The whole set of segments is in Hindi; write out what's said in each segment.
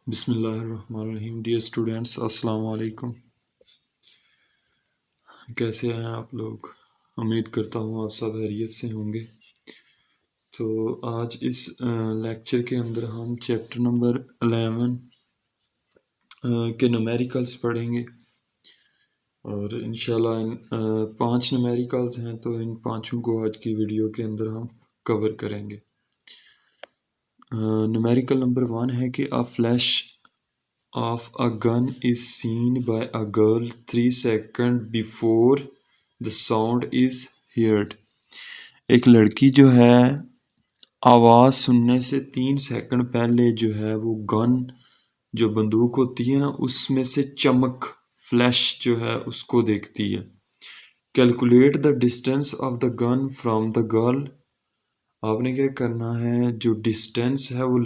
बिस्मिल्लाहिर्रहमानिर्रहीम। डियर स्टूडेंट्स, अस्सलाम वालेकुम। कैसे हैं आप लोग? उम्मीद करता हूँ आप सब खैरियत से होंगे। तो आज इस लेक्चर के अंदर हम चैप्टर नंबर 11 के न्यूमेरिकल्स पढ़ेंगे और इंशाल्लाह 5 न्यूमेरिकल्स हैं, तो इन पाँचों को आज की वीडियो के अंदर हम कवर करेंगे। न्यूमेरिकल नंबर 1 है कि a flash of a gun is seen by a girl 3 seconds before the sound is heard। एक लड़की जो है आवाज़ सुनने से 3 सेकंड पहले जो है वो गन जो बंदूक होती है ना उसमें से चमक फ्लैश जो है उसको देखती है। Calculate the distance of the gun from the girl. आपने क्या करना है, जो डिस्टेंस है वो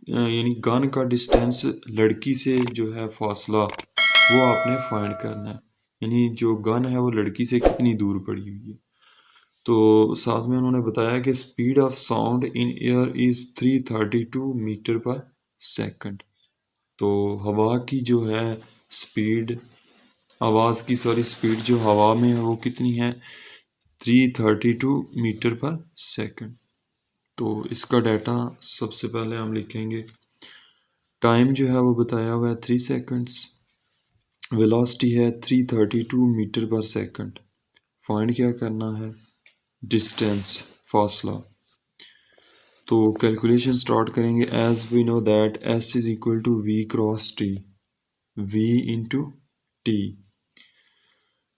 यानी गन का डिस्टेंस लड़की से जो है फासला वो आपने फाइंड करना है, यानी जो गन है वो लड़की से कितनी दूर पड़ी हुई है। तो साथ में उन्होंने बताया कि speed of sound in air is 332 metre per second. तो हवा की जो है स्पीड, आवाज़ की स्पीड जो हवा में है वो कितनी है, 332 मीटर पर सेकंड। तो इसका डाटा सबसे पहले हम लिखेंगे। टाइम जो है वो बताया हुआ है 3 सेकंड्स, वेलोसिटी है 332 मीटर पर सेकंड। फाइंड क्या करना है, डिस्टेंस, फासला। तो कैलकुलेशन स्टार्ट करेंगे। As we know that S is equal to V cross T, V into T.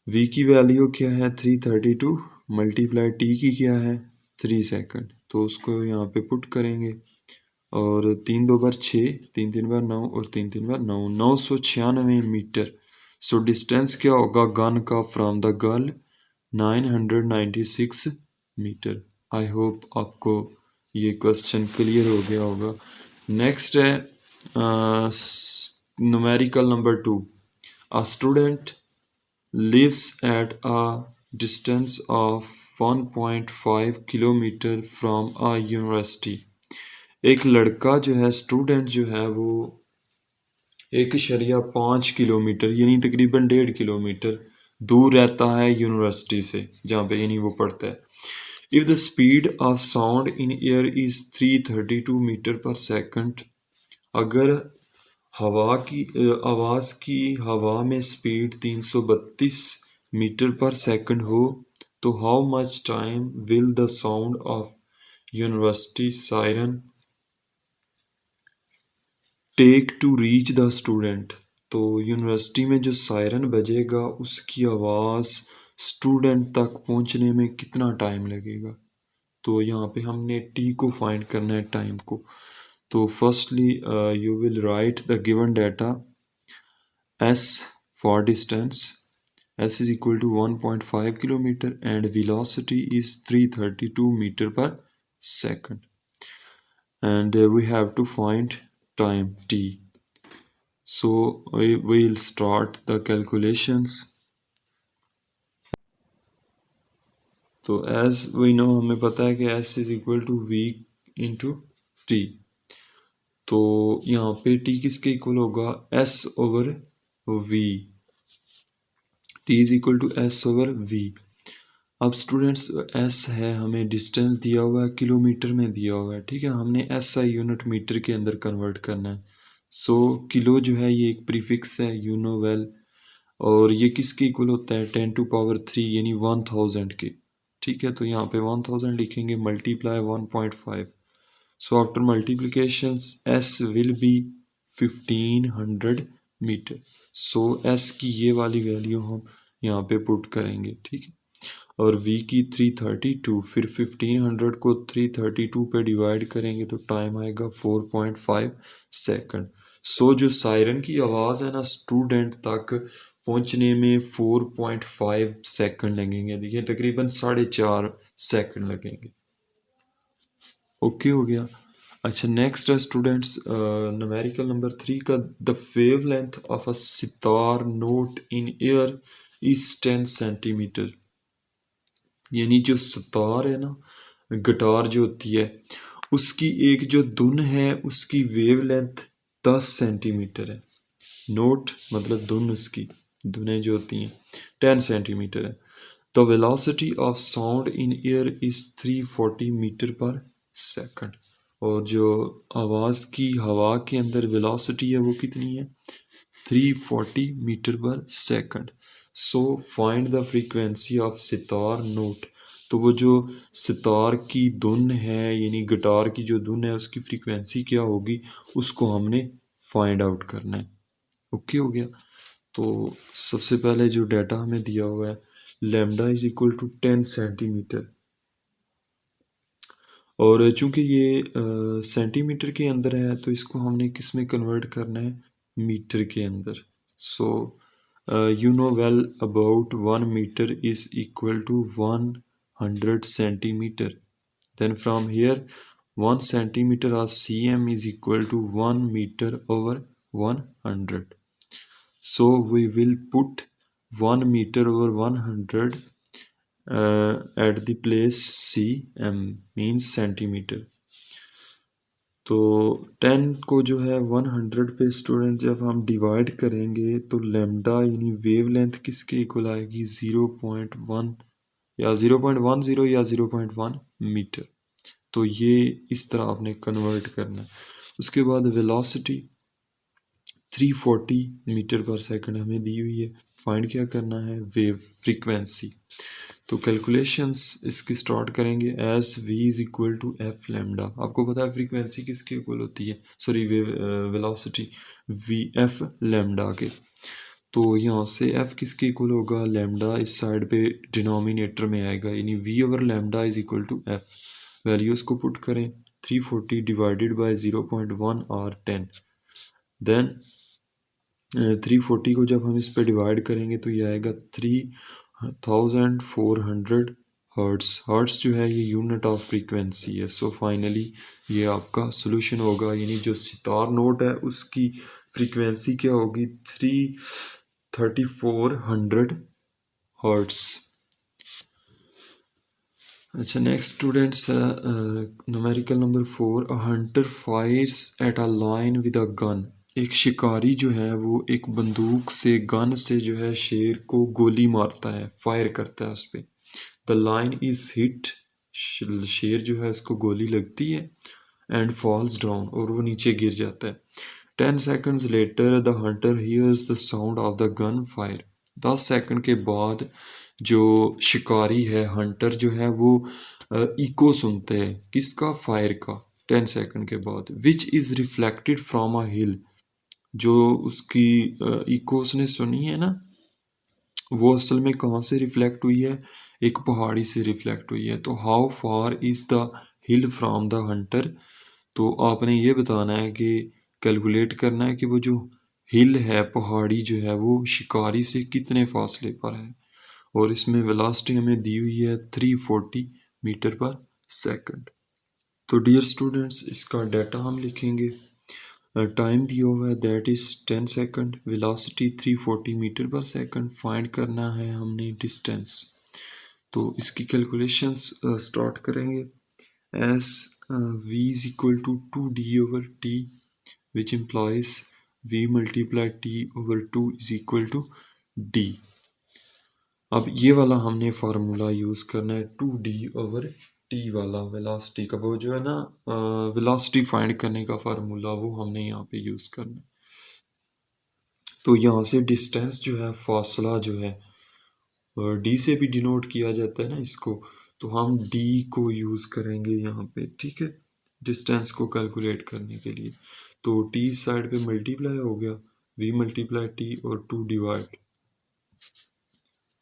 V की वैल्यू क्या है 332 मल्टीप्लाई टी की क्या है 3 सेकंड। तो उसको यहाँ पे पुट करेंगे और 3 2 बार 6, 3 3 बार 9 और 3 3 बार 9, 996 मीटर। सो डिस्टेंस क्या होगा गन का from the girl, 996 metre. I hope आपको ये क्वेश्चन क्लियर हो गया होगा। नेक्स्ट है numerical number 2। A student lives at a distance of 1.5 kilometre from a university। एक लड़का जो है, स्टूडेंट जो है वो 1.5 किलोमीटर यानी तकरीबन 1.5 किलोमीटर दूर रहता है यूनिवर्सिटी से जहाँ पे यानी वो पढ़ता है। If the speed of sound in air is 332 metre per second. अगर हवा की आवाज़ की हवा में स्पीड 332 मीटर पर सेकंड हो तो how much time will the sound of university siren take to reach the student. तो यूनिवर्सिटी में जो सायरन बजेगा उसकी आवाज़ स्टूडेंट तक पहुंचने में कितना टाइम लगेगा। तो यहाँ पे हमने टी को फाइंड करना है, टाइम को। तो firstly you will write the given data. S for distance, S is equal to 1.5 kilometer and velocity is 332 meter per second, and we have to find time t. So we will start the calculations. तो as we know हमें पता है कि S is equal to V into T। तो यहाँ पे T किसके इक्वल होगा, S over V। T is equal to S over V। अब स्टूडेंट्स S है, हमें डिस्टेंस दिया हुआ है, किलोमीटर में दिया हुआ है, ठीक है। हमने SI यूनिट मीटर के अंदर कन्वर्ट करना है। सो किलो जो है ये एक प्रीफिक्स है, यू नो वेल। और ये किसके इक्वल होता है, 10 टू पावर 3 यानी 1000 के, ठीक है। तो यहाँ पे 1000 लिखेंगे, multiply 1.5। So after multiplication S will be 1500 metre. So S की ये वाली वैल्यू हम यहाँ पे पुट करेंगे, ठीक है। और V की 332, फिर 1500 को 332 पे डिवाइड करेंगे तो टाइम आएगा 4.5 सेकंड। सो जो सायरन की आवाज़ है ना स्टूडेंट तक पहुंचने में 4.5 सेकंड लगेंगे, देखिए तकरीबन 4.5 सेकंड लगेंगे। ओके हो गया। अच्छा नेक्स्ट है स्टूडेंट्स न्यूमेरिकल नंबर 3 का। The wave length of a sitar note in air is 10 centimetre. यानी जो सितार है ना, गिटार जो होती है उसकी एक जो धुन है उसकी वेव लेंथ 10 सेंटीमीटर है। नोट मतलब धुन, उसकी धुनें जो होती हैं 10 सेंटीमीटर है। The velocity of sound in air is 340 metre per second. और जो आवाज़ की हवा के अंदर वेलोसिटी है वो कितनी है? 340 metre per second. So find the frequency of sitar note. तो वो जो सितार की धुन है यानी गिटार की जो धुन है उसकी फ्रीक्वेंसी क्या होगी, उसको हमने फाइंड आउट करना है। ओके हो गया। तो सबसे पहले जो डाटा हमें दिया हुआ है lambda is equal to 10 centimetre, और चूंकि ये सेंटीमीटर के अंदर है तो इसको हमने किस में कन्वर्ट करना है? मीटर के अंदर। सो you know well about 1 meter is equal to 100 centimeter. Then from here 1 centimeter or cm is equal to 1 meter over 100. So we will put 1 meter over 100 at the place cm means centimeter. तो 10 को जो है 100 पे स्टूडेंट जब हम डिवाइड करेंगे तो लैम्डा यानी वेव लेंथ किसके इक्वल आएगी? 0.1 या 0.10 या 0.1 मीटर। तो ये इस तरह आपने कन्वर्ट करना है। उसके बाद वेलोसिटी 340 मीटर पर सेकंड हमें दी हुई है। फाइंड क्या करना है? Wave frequency. तो कैलकुलेशंस इसकी स्टार्ट करेंगे as v is equal to F lambda. आपको पता है फ्रीक्वेंसी किसके इक्वल होती है? Sorry velocity V F lambda के। तो यहाँ से f किसके इक्वल होगा? लैम्डा इस साइड पे डिनोमिनेटर में आएगा यानी v over lambda is equal to f। Values को पुट करें 340 डिवाइडेड बाय 0.1 और 10। देन 340 को जब हम इस पे डिवाइड करेंगे तो ये आएगा 3400 हर्ट्स। हर्ट्स जो है ये यूनिट ऑफ फ्रीक्वेंसी है। सो फाइनली ये आपका सोल्यूशन होगा, यानी जो सितार नोट है उसकी फ्रीक्वेंसी क्या होगी? 3400 हर्ट्स। अच्छा, next students numerical number 4। A hunter fires at a lion with a gun. एक शिकारी जो है वो एक बंदूक से, गन से जो है शेर को गोली मारता है, फायर करता है उस पर। द लाइन इज हिट, शेर जो है उसको गोली लगती है, एंड फॉल्स डाउन, और वो नीचे गिर जाता है। 10 seconds later the hunter hears the sound of the gun fire. 10 second के बाद जो शिकारी है, हंटर जो है वो इको सुनते हैं किसका? फायर का। 10 सेकंड के बाद which is reflected from a hill. जो उसकी इको उसने सुनी है ना, वो असल में कहाँ से रिफ्लेक्ट हुई है? एक पहाड़ी से रिफ्लेक्ट हुई है। तो how far is the hill from the Hunter. तो आपने ये बताना है कि कैलकुलेट करना है कि वो जो हिल है, पहाड़ी जो है, वो शिकारी से कितने फासले पर है। और इसमें वेलोसिटी हमें दी हुई है 340 मीटर पर सेकंड। तो डियर स्टूडेंट्स, इसका डाटा हम लिखेंगे। टाइम दिया हुआ है that is 10 second, velocity 340 metre per second. Find करना है हमने डिस्टेंस। तो इसकी कैलकुलेशंस स्टार्ट करेंगे as v is equal to 2d over t, which implies v multiply t over 2 is equal to d। अब ये वाला हमने फार्मूला यूज करना है 2d over t वाला, वेलोसिटी का, वो जो है ना वेलोसिटी फाइंड करने का फार्मूला, वो हमने यहाँ पे यूज करना है। तो यहाँ से डिस्टेंस जो है, फासला जो है, डी से भी डिनोट किया जाता है ना इसको, तो हम डी को यूज करेंगे यहाँ पे, ठीक है, डिस्टेंस को कैलकुलेट करने के लिए। तो टी साइड पे मल्टीप्लाई हो गया, v मल्टीप्लाई टी और 2 divide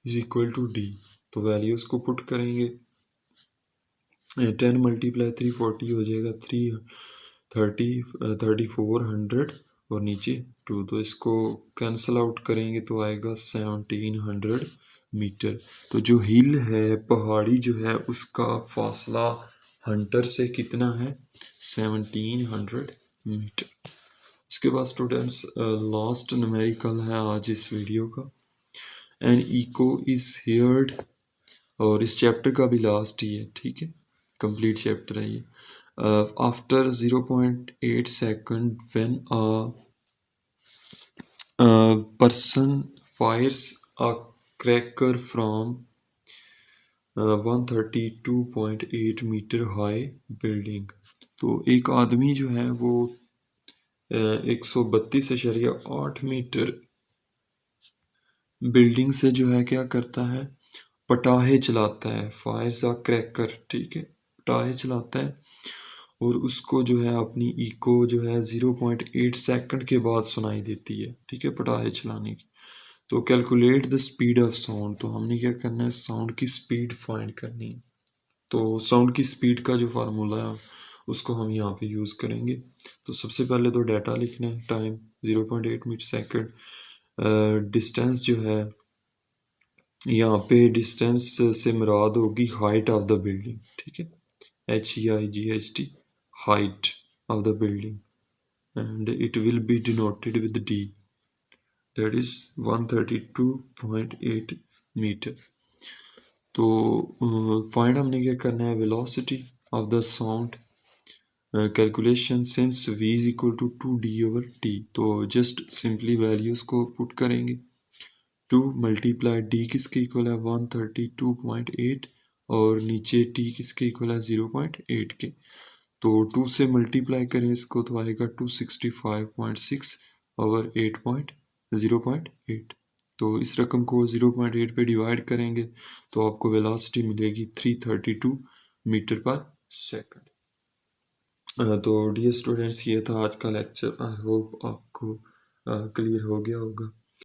is equal to D. तो वैल्यूज को पुट करेंगे, 10 मल्टीप्लाई 340 हो जाएगा 3400 और नीचे 2, तो इसको कैंसल आउट करेंगे तो आएगा 1700 मीटर। तो जो हिल है, पहाड़ी जो है, उसका फासला हंटर से कितना है? 1700 मीटर। उसके बाद स्टूडेंट्स लास्ट न्यूमेरिकल है आज इस वीडियो का। एन इको इज हियर्ड, और इस चैप्टर का भी लास्ट ही है, ठीक है, कंप्लीट चैप्टर है ये। after 0.8 second, when a person fires a cracker from 132.8 metre high building, तो एक आदमी जो है वो 132.8 मीटर बिल्डिंग से जो है क्या करता है, पटाखे चलाता है, फायर्स अ क्रैकर, ठीक है, पटाखे चलाता है और उसको जो है अपनी इको जो है 0.8 सेकंड के बाद सुनाई देती है, ठीक है, पटाखे चलाने की। तो calculate the speed of sound, तो हमने क्या करना है, साउंड की स्पीड फाइंड करनी है। तो साउंड की स्पीड का जो फार्मूला है उसको हम यहाँ पे यूज़ करेंगे। तो सबसे पहले तो डाटा लिखना है, टाइम 0.8 मीटर सेकंड, डिस्टेंस जो है यहाँ पे डिस्टेंस से मुराद होगी हाइट ऑफ द बिल्डिंग, ठीक है, HEIGHT, height of the building, and it will be denoted with D, that is 132.8 metre. तो फाइंड हमने क्या करना है, velocity of the sound, calculation since v is equal to 2d/t, तो जस्ट सिंपली वैल्यूज को पुट करेंगे। 2 मल्टीप्लाई d किसके इक्वल है 132.8 और नीचे t किसके इक्वल है 0.8 के, तो 2 से मल्टीप्लाई करें इसको तो आएगा 265.6 ओवर 0.8। तो इस रकम को 0.8 पे डिवाइड करेंगे तो आपको वेलोसिटी मिलेगी 332 मीटर पर सेकंड। तो डियर स्टूडेंट्स, ये था आज का लेक्चर। आई होप आपको क्लियर हो गया होगा।